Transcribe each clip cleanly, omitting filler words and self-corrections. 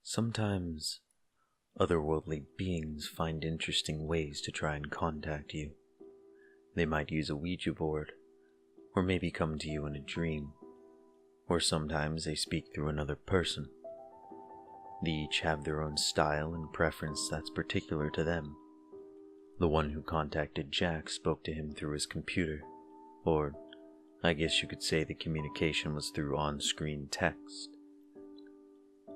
Sometimes otherworldly beings find interesting ways to try and contact you. They might use a Ouija board, or maybe come to you in a dream, or sometimes they speak through another person. They each have their own style and preference that's particular to them. The one who contacted Jack spoke to him through his computer, or I guess you could say the communication was through on-screen text.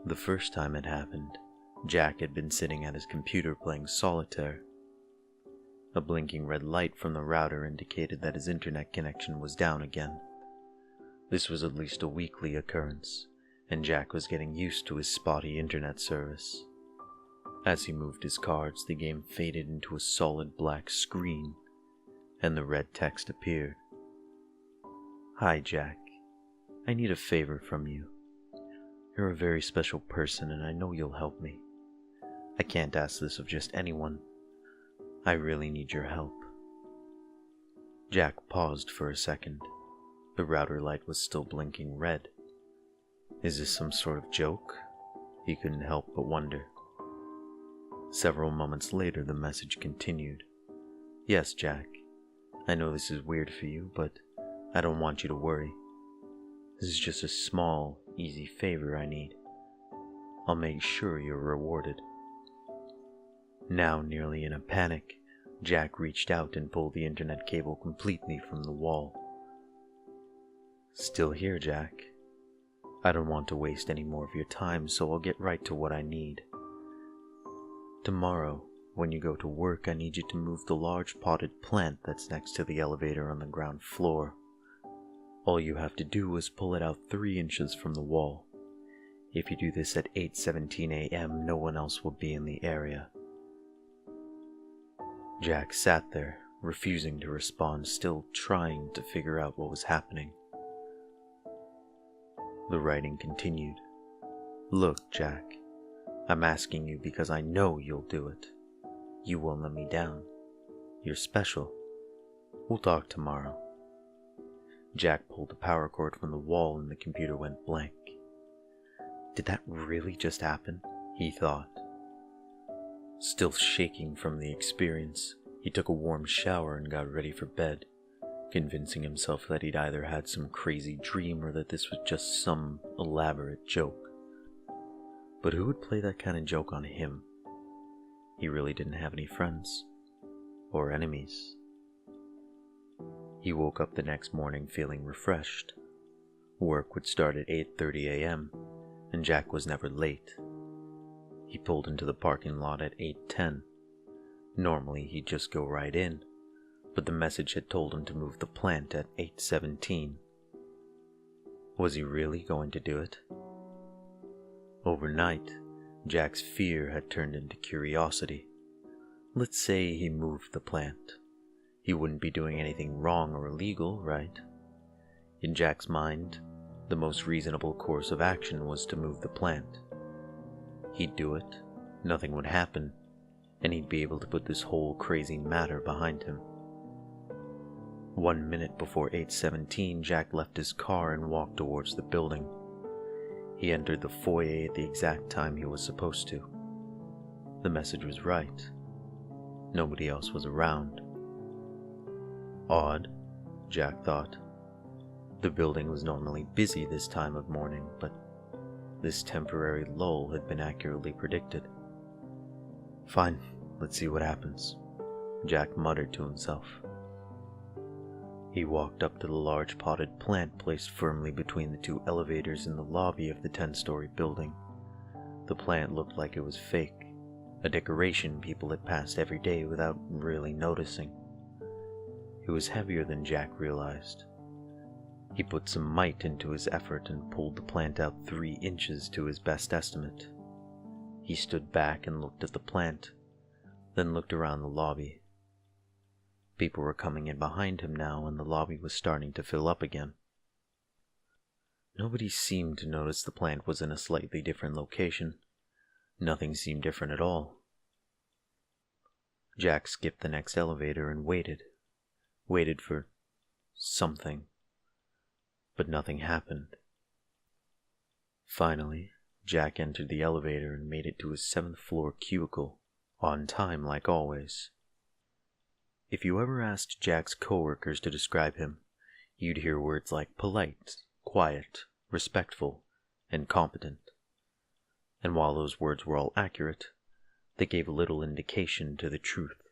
The first time it happened, Jack had been sitting at his computer playing solitaire. A blinking red light from the router indicated that his internet connection was down again. This was at least a weekly occurrence, and Jack was getting used to his spotty internet service. As he moved his cards, the game faded into a solid black screen, and the red text appeared. "Hi, Jack. I need a favor from you. You're a very special person, and I know you'll help me. I can't ask this of just anyone. I really need your help." Jack paused for a second. The router light was still blinking red. Is this some sort of joke? He couldn't help but wonder. Several moments later, the message continued. "Yes, Jack. I know this is weird for you, but I don't want you to worry. This is just a small, easy favor I need. I'll make sure you're rewarded." Now, nearly in a panic, Jack reached out and pulled the internet cable completely from the wall. "Still here, Jack. I don't want to waste any more of your time, so I'll get right to what I need. Tomorrow, when you go to work, I need you to move the large potted plant that's next to the elevator on the ground floor. All you have to do is pull it out 3 inches from the wall. If you do this at 8:17 a.m., no one else will be in the area." Jack sat there, refusing to respond, still trying to figure out what was happening. The writing continued. "Look, Jack, I'm asking you because I know you'll do it. You won't let me down. You're special. We'll talk tomorrow." Jack pulled the power cord from the wall and the computer went blank. Did that really just happen? He thought. Still shaking from the experience, he took a warm shower and got ready for bed, convincing himself that he'd either had some crazy dream or that this was just some elaborate joke. But who would play that kind of joke on him? He really didn't have any friends. Or enemies. He woke up the next morning feeling refreshed. Work would start at 8:30 a.m., and Jack was never late. He pulled into the parking lot at 8:10. Normally he'd just go right in, but the message had told him to move the plant at 8:17. Was he really going to do it? Overnight, Jack's fear had turned into curiosity. Let's say he moved the plant. He wouldn't be doing anything wrong or illegal, right? In Jack's mind, the most reasonable course of action was to move the plant. He'd do it, nothing would happen, and he'd be able to put this whole crazy matter behind him. 1 minute before 8:17, Jack left his car and walked towards the building. He entered the foyer at the exact time he was supposed to. The message was right. Nobody else was around. Odd, Jack thought. The building was normally busy this time of morning, but this temporary lull had been accurately predicted. Fine, let's see what happens, Jack muttered to himself. He walked up to the large potted plant placed firmly between the 2 elevators in the lobby of the 10-story building. The plant looked like it was fake, a decoration people had passed every day without really noticing. It was heavier than Jack realized. He put some might into his effort and pulled the plant out 3 inches to his best estimate. He stood back and looked at the plant, then looked around the lobby. People were coming in behind him now, and the lobby was starting to fill up again. Nobody seemed to notice the plant was in a slightly different location. Nothing seemed different at all. Jack skipped the next elevator and waited. Waited for something. But nothing happened. Finally, Jack entered the elevator and made it to his 7th floor cubicle, on time like always. If you ever asked Jack's coworkers to describe him, you'd hear words like polite, quiet, respectful, and competent. And while those words were all accurate, they gave little indication to the truth.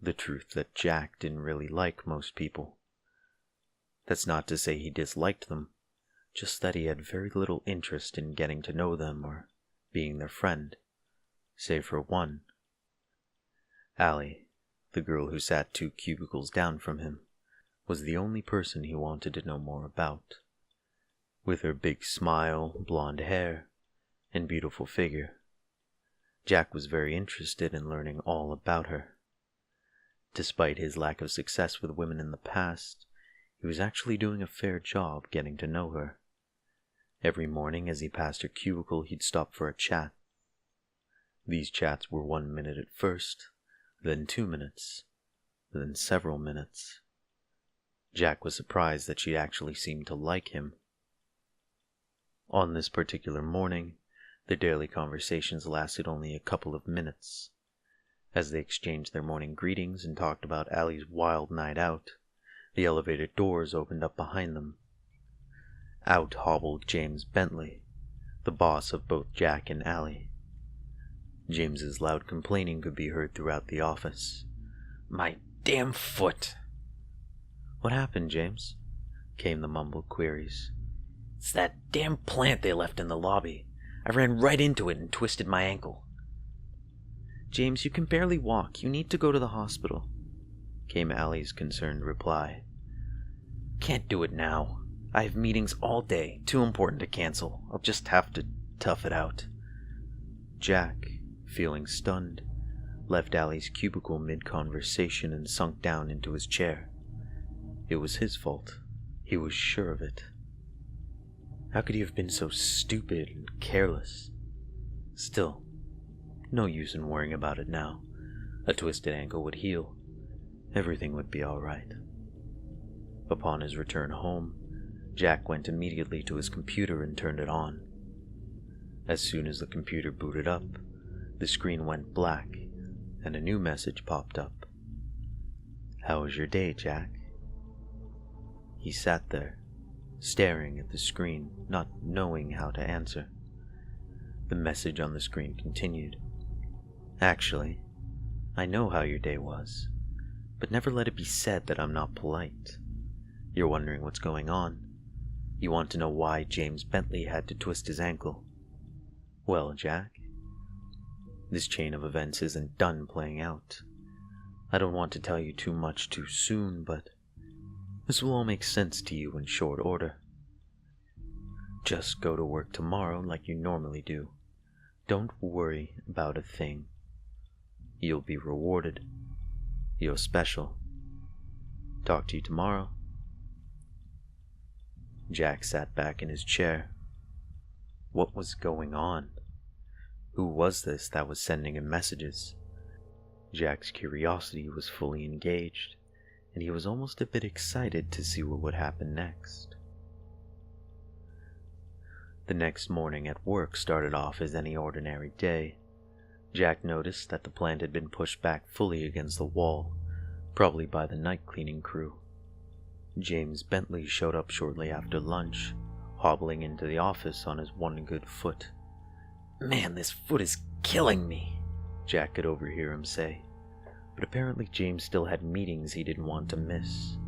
The truth that Jack didn't really like most people. That's not to say he disliked them, just that he had very little interest in getting to know them or being their friend, save for one. Allie, the girl who sat 2 cubicles down from him, was the only person he wanted to know more about. With her big smile, blonde hair, and beautiful figure, Jack was very interested in learning all about her. Despite his lack of success with women in the past, he was actually doing a fair job getting to know her. Every morning as he passed her cubicle, he'd stop for a chat. These chats were 1 minute at first, then 2 minutes, then several minutes. Jack was surprised that she actually seemed to like him. On this particular morning, their daily conversations lasted only a couple of minutes. As they exchanged their morning greetings and talked about Allie's wild night out, the elevator doors opened up behind them. Out hobbled James Bentley, the boss of both Jack and Allie. James's loud complaining could be heard throughout the office. "My damn foot!" "What happened, James?" came the mumbled queries. "It's that damn plant they left in the lobby. I ran right into it and twisted my ankle." "James, you can barely walk. You need to go to the hospital," came Allie's concerned reply. "Can't do it now. I have meetings all day, too important to cancel. I'll just have to tough it out." Jack, feeling stunned, left Allie's cubicle mid-conversation and sunk down into his chair. It was his fault. He was sure of it. How could he have been so stupid and careless? Still, no use in worrying about it now. A twisted ankle would heal. Everything would be all right. Upon his return home, Jack went immediately to his computer and turned it on. As soon as the computer booted up, the screen went black, and a new message popped up. "How was your day, Jack?" He sat there, staring at the screen, not knowing how to answer. The message on the screen continued. "Actually, I know how your day was, but never let it be said that I'm not polite. You're wondering what's going on. You want to know why James Bentley had to twist his ankle. Well, Jack, this chain of events isn't done playing out. I don't want to tell you too much too soon, but this will all make sense to you in short order. Just go to work tomorrow like you normally do. Don't worry about a thing. You'll be rewarded. You're special. Talk to you tomorrow." Jack sat back in his chair. What was going on? Who was this that was sending him messages? Jack's curiosity was fully engaged, and he was almost a bit excited to see what would happen next. The next morning at work started off as any ordinary day. Jack noticed that the plant had been pushed back fully against the wall, probably by the night cleaning crew. James Bentley showed up shortly after lunch, hobbling into the office on his one good foot. "Man, this foot is killing me," Jack could overhear him say, but apparently James still had meetings he didn't want to miss.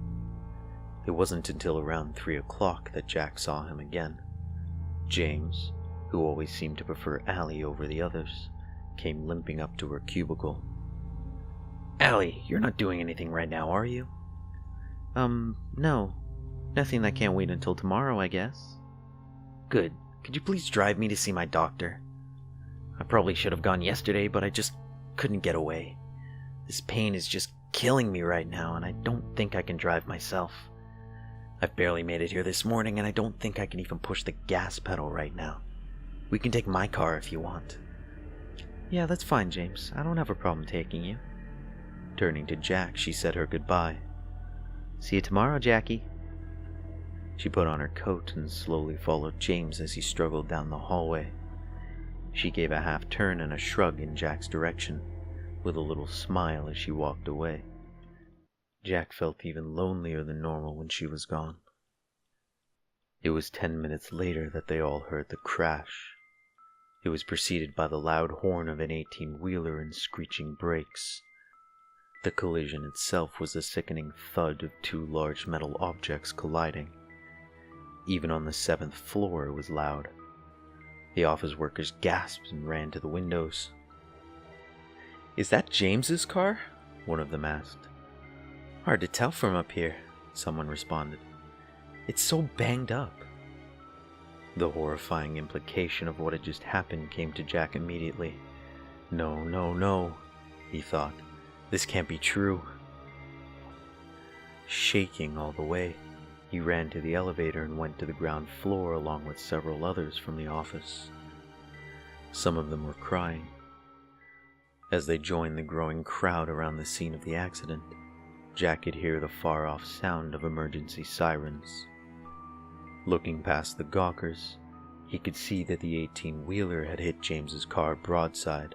It wasn't until around 3 o'clock that Jack saw him again. James, who always seemed to prefer Allie over the others, came limping up to her cubicle. "Allie, you're not doing anything right now, are you?" No. Nothing that can't wait until tomorrow, I guess." "Good. Could you please drive me to see my doctor? I probably should have gone yesterday, but I just couldn't get away. This pain is just killing me right now, and I don't think I can drive myself. I've barely made it here this morning, and I don't think I can even push the gas pedal right now. We can take my car if you want." "Yeah, that's fine, James. I don't have a problem taking you." Turning to Jack, she said her goodbye. "See you tomorrow, Jackie." She put on her coat and slowly followed James as he struggled down the hallway. She gave a half turn and a shrug in Jack's direction, with a little smile as she walked away. Jack felt even lonelier than normal when she was gone. It was 10 minutes later that they all heard the crash. It was preceded by the loud horn of an 18-wheeler and screeching brakes. The collision itself was a sickening thud of two large metal objects colliding. Even on the 7th floor it was loud. The office workers gasped and ran to the windows. "Is that James's car?" one of them asked. "Hard to tell from up here," someone responded. "It's so banged up." The horrifying implication of what had just happened came to Jack immediately. No, no, no, he thought. This can't be true. Shaking all the way, he ran to the elevator and went to the ground floor along with several others from the office. Some of them were crying. As they joined the growing crowd around the scene of the accident, Jack could hear the far-off sound of emergency sirens. Looking past the gawkers, he could see that the 18-wheeler had hit James's car broadside.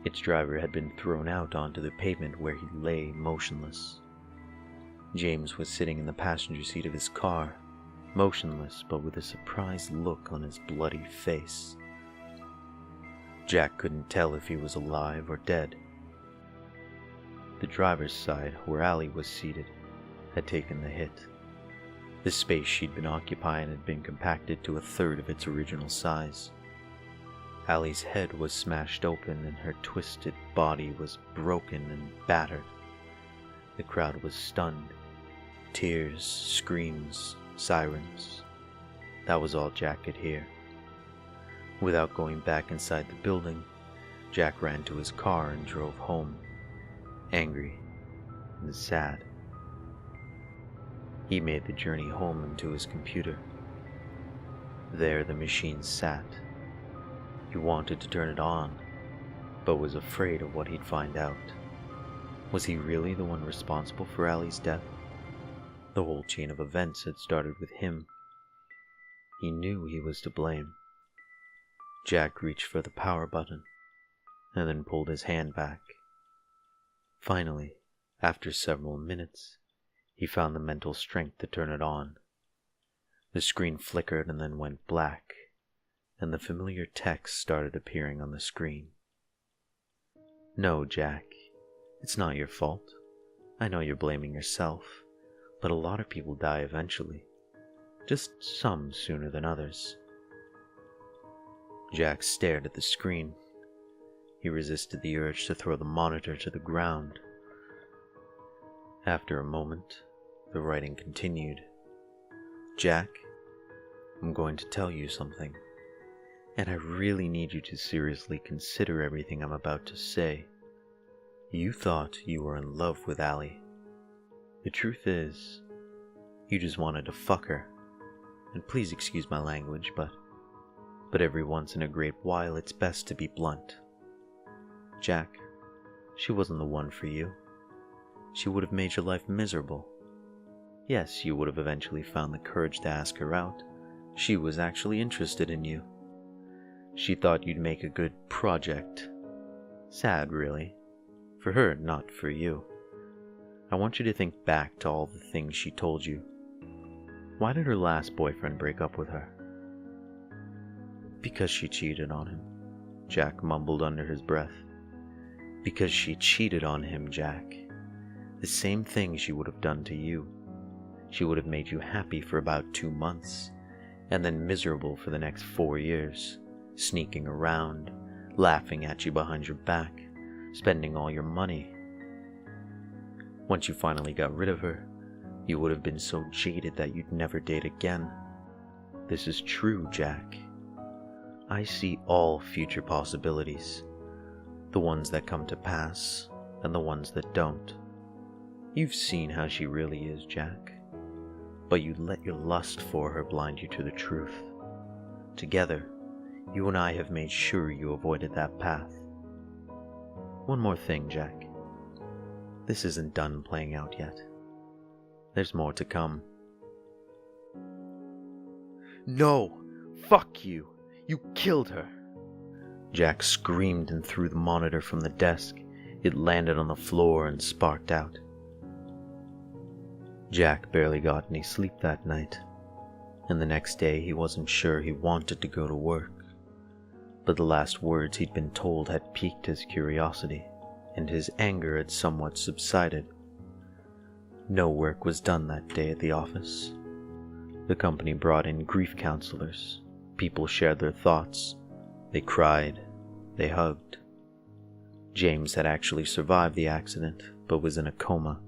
Its driver had been thrown out onto the pavement where he lay motionless. James was sitting in the passenger seat of his car, motionless but with a surprised look on his bloody face. Jack couldn't tell if he was alive or dead. The driver's side, where Allie was seated, had taken the hit. The space she'd been occupying had been compacted to a third of its original size. Allie's head was smashed open and her twisted body was broken and battered. The crowd was stunned. Tears, screams, sirens. That was all Jack could hear. Without going back inside the building, Jack ran to his car and drove home, angry and sad. He made the journey home and to his computer. There the machine sat. He wanted to turn it on, but was afraid of what he'd find out. Was he really the one responsible for Allie's death? The whole chain of events had started with him. He knew he was to blame. Jack reached for the power button, and then pulled his hand back. Finally, after several minutes, he found the mental strength to turn it on. The screen flickered and then went black, and the familiar text started appearing on the screen. "No, Jack, it's not your fault. I know you're blaming yourself, but a lot of people die eventually. Just some sooner than others." Jack stared at the screen. He resisted the urge to throw the monitor to the ground. After a moment, the writing continued. "Jack, I'm going to tell you something, and I really need you to seriously consider everything I'm about to say. You thought you were in love with Allie. The truth is, you just wanted to fuck her. And please excuse my language, but every once in a great while it's best to be blunt. Jack, she wasn't the one for you. She would have made your life miserable. Yes, you would have eventually found the courage to ask her out. She was actually interested in you. She thought you'd make a good project. Sad, really. For her, not for you. I want you to think back to all the things she told you. Why did her last boyfriend break up with her?" "Because she cheated on him," Jack mumbled under his breath. "Because she cheated on him, Jack. The same thing she would have done to you. She would have made you happy for about 2 months, and then miserable for the next 4 years, sneaking around, laughing at you behind your back, spending all your money. Once you finally got rid of her, you would have been so jaded that you'd never date again. This is true, Jack. I see all future possibilities, the ones that come to pass and the ones that don't. You've seen how she really is, Jack, but you let your lust for her blind you to the truth. Together, you and I have made sure you avoided that path. One more thing, Jack. This isn't done playing out yet. There's more to come." No! Fuck you! You killed her! Jack screamed and threw the monitor from the desk. It landed on the floor and sparked out. Jack barely got any sleep that night, and the next day he wasn't sure he wanted to go to work. But the last words he'd been told had piqued his curiosity, and his anger had somewhat subsided. No work was done that day at the office. The company brought in grief counselors. People shared their thoughts. They cried. They hugged. James had actually survived the accident, but was in a coma.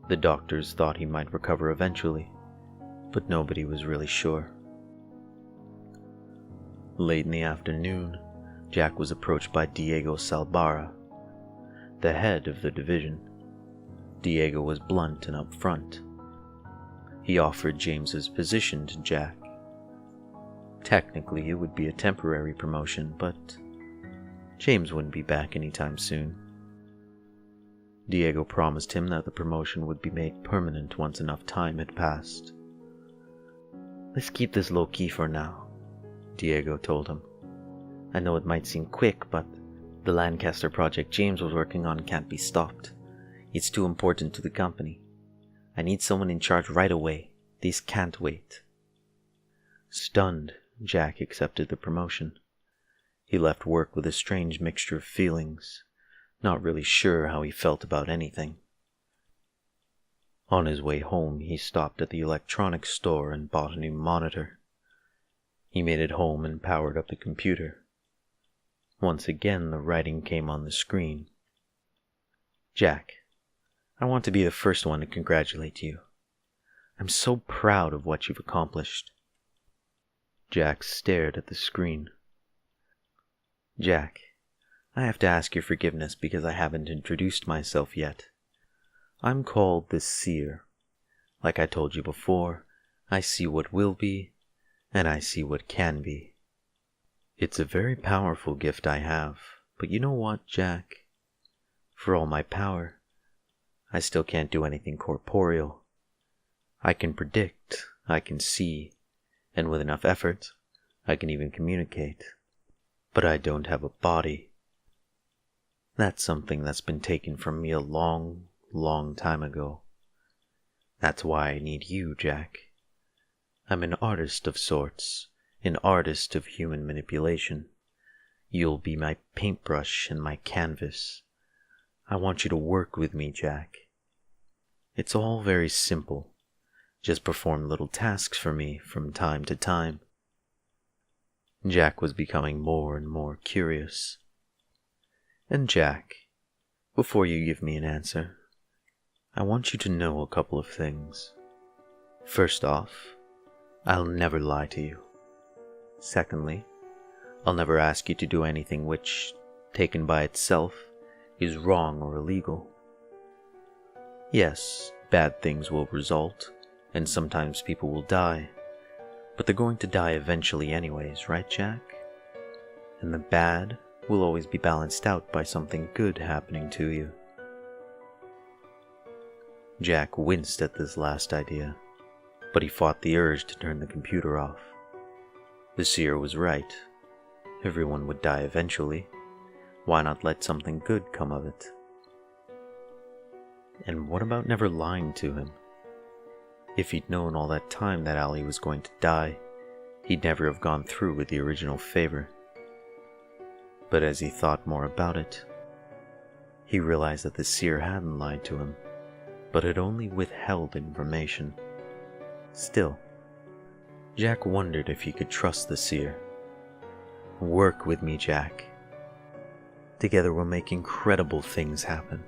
The doctors thought he might recover eventually, but nobody was really sure. Late in the afternoon, Jack was approached by Diego Salbarra, the head of the division. Diego was blunt and upfront. He offered James's position to Jack. Technically, it would be a temporary promotion, but James wouldn't be back anytime soon. Diego promised him that the promotion would be made permanent once enough time had passed. "Let's keep this low-key for now," Diego told him. "I know it might seem quick, but the Lancaster project James was working on can't be stopped. It's too important to the company. I need someone in charge right away. This can't wait." Stunned, Jack accepted the promotion. He left work with a strange mixture of feelings, not really sure how he felt about anything. On his way home, he stopped at the electronics store and bought a new monitor. He made it home and powered up the computer. Once again, the writing came on the screen. "Jack, I want to be the first one to congratulate you. I'm so proud of what you've accomplished." Jack stared at the screen. "Jack, I have to ask your forgiveness because I haven't introduced myself yet. I'm called the Seer. Like I told you before, I see what will be, and I see what can be. It's a very powerful gift I have, but you know what, Jack? For all my power, I still can't do anything corporeal. I can predict, I can see, and with enough effort, I can even communicate. But I don't have a body. That's something that's been taken from me a long, long time ago. That's why I need you, Jack. I'm an artist of sorts, an artist of human manipulation. You'll be my paintbrush and my canvas. I want you to work with me, Jack. It's all very simple. Just perform little tasks for me from time to time." Jack was becoming more and more curious. "And Jack, before you give me an answer, I want you to know a couple of things. First off, I'll never lie to you. Secondly, I'll never ask you to do anything which, taken by itself, is wrong or illegal. Yes, bad things will result, and sometimes people will die, but they're going to die eventually anyways, right, Jack? And the bad will always be balanced out by something good happening to you." Jack winced at this last idea, but he fought the urge to turn the computer off. The Seer was right. Everyone would die eventually. Why not let something good come of it? And what about never lying to him? If he'd known all that time that Allie was going to die, he'd never have gone through with the original favor. But as he thought more about it, he realized that the Seer hadn't lied to him, but had only withheld information. Still, Jack wondered if he could trust the Seer. "Work with me, Jack. Together we'll make incredible things happen.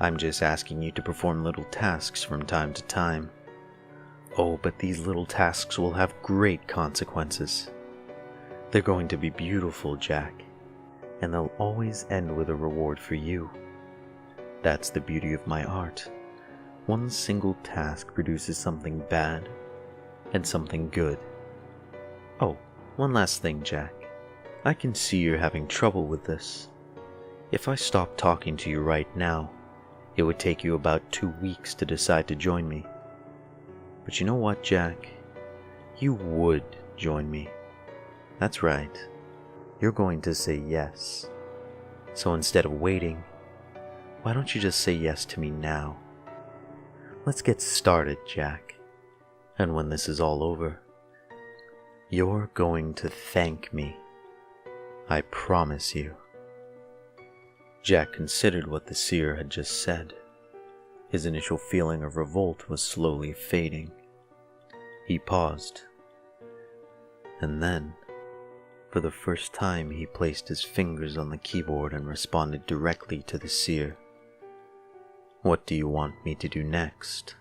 I'm just asking you to perform little tasks from time to time. Oh, but these little tasks will have great consequences. They're going to be beautiful, Jack, and they'll always end with a reward for you. That's the beauty of my art. One single task produces something bad and something good. Oh, one last thing, Jack. I can see you're having trouble with this. If I stopped talking to you right now, it would take you about 2 weeks to decide to join me. But you know what, Jack? You would join me. That's right. You're going to say yes. So instead of waiting, why don't you just say yes to me now? Let's get started, Jack. And when this is all over, you're going to thank me. I promise you. Jack considered what the seer had just said. His initial feeling of revolt was slowly fading. He paused. And then, for the first time, he placed his fingers on the keyboard and responded directly to the seer. What do you want me to do next?